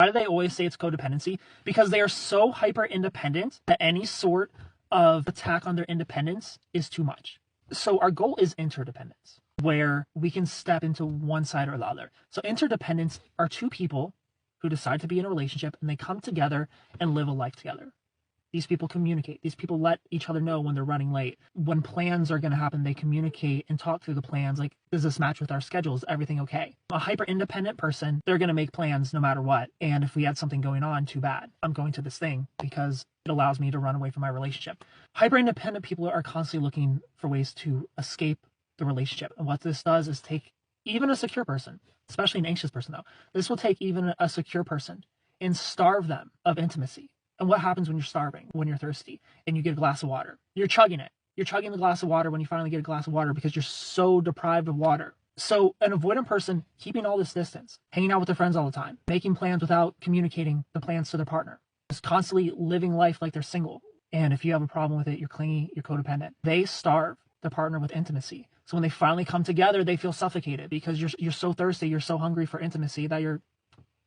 Why do they always say it's codependency? Because they are so hyper independent that any sort of attack on their independence is too much. So our goal is interdependence, where we can step into one side or the other. So interdependence are two people who decide to be in a relationship and they come together and live a life together. These people communicate. These people let each other know when they're running late. When plans are going to happen, they communicate and talk through the plans. Like, does this match with our schedule? Is everything okay? A hyper-independent person, they're going to make plans no matter what. And if we had something going on, too bad. I'm going to this thing because it allows me to run away from my relationship. Hyper-independent people are constantly looking for ways to escape the relationship. And what this does is take even a secure person, especially an anxious person though, this will take even a secure person and starve them of intimacy. And what happens when you're starving, when you're thirsty, and you get a glass of water? You're chugging it. You're chugging the glass of water when you finally get a glass of water because you're so deprived of water. So an avoidant person keeping all this distance, hanging out with their friends all the time, making plans without communicating the plans to their partner, just constantly living life like they're single. And if you have a problem with it, you're clingy, you're codependent. They starve their partner with intimacy. So when they finally come together, they feel suffocated because you're so thirsty, you're so hungry for intimacy that you're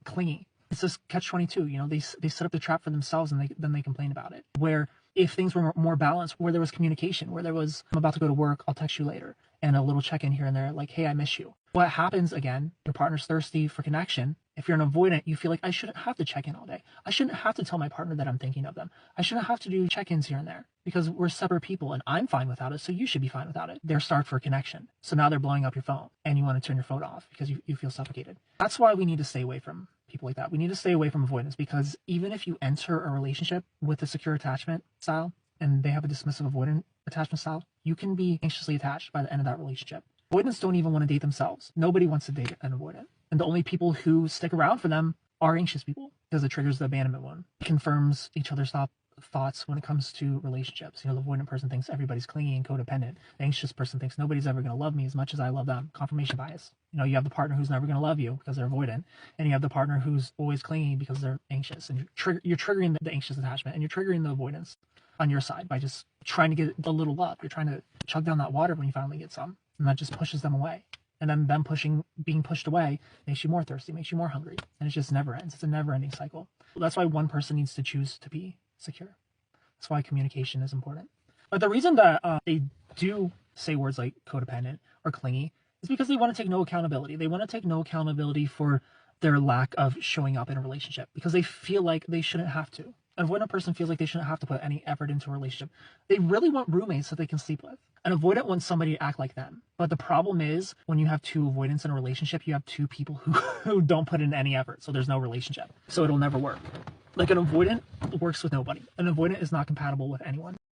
clingy. It's this catch-22, you know, they set up the trap for themselves and then they complain about it. Where if things were more balanced, where there was communication, where there was, I'm about to go to work, I'll text you later, and a little check-in here and there, like, hey, I miss you. What happens again, your partner's thirsty for connection. If you're an avoidant, you feel like I shouldn't have to check in all day. I shouldn't have to tell my partner that I'm thinking of them. I shouldn't have to do check-ins here and there because we're separate people and I'm fine without it, so you should be fine without it. They're starved for connection. So now they're blowing up your phone and you want to turn your phone off because you feel suffocated. That's why we need to stay away from people like that. We need to stay away from avoidance because even if you enter a relationship with a secure attachment style and they have a dismissive avoidant attachment style, you can be anxiously attached by the end of that relationship. Avoidants don't even want to date themselves. Nobody wants to date an avoidant. And the only people who stick around for them are anxious people because it triggers the abandonment one. It confirms each other's thoughts when it comes to relationships. You know, the avoidant person thinks everybody's clingy and codependent. The anxious person thinks nobody's ever going to love me as much as I love them. Confirmation bias. You know, you have the partner who's never going to love you because they're avoidant, and you have the partner who's always clingy because they're anxious. And you're triggering the anxious attachment, and you're triggering the avoidance on your side by just trying to get a little love. You're trying to chug down that water when you finally get some, and that just pushes them away. And then them being pushed away makes you more thirsty, makes you more hungry, and it just never ends. It's a never-ending cycle. That's why one person needs to choose to be secure. That's why communication is important. But the reason that they do say words like codependent or clingy is because they want to take no accountability. They want to take no accountability for their lack of showing up in a relationship because they feel like they shouldn't have to. An avoidant person feels like they shouldn't have to put any effort into a relationship. They really want roommates that they can sleep with. An avoidant wants somebody to act like them. But the problem is when you have two avoidants in a relationship, you have two people who don't put in any effort. So there's no relationship. So it'll never work. Like an avoidant works with nobody. An avoidant is not compatible with anyone.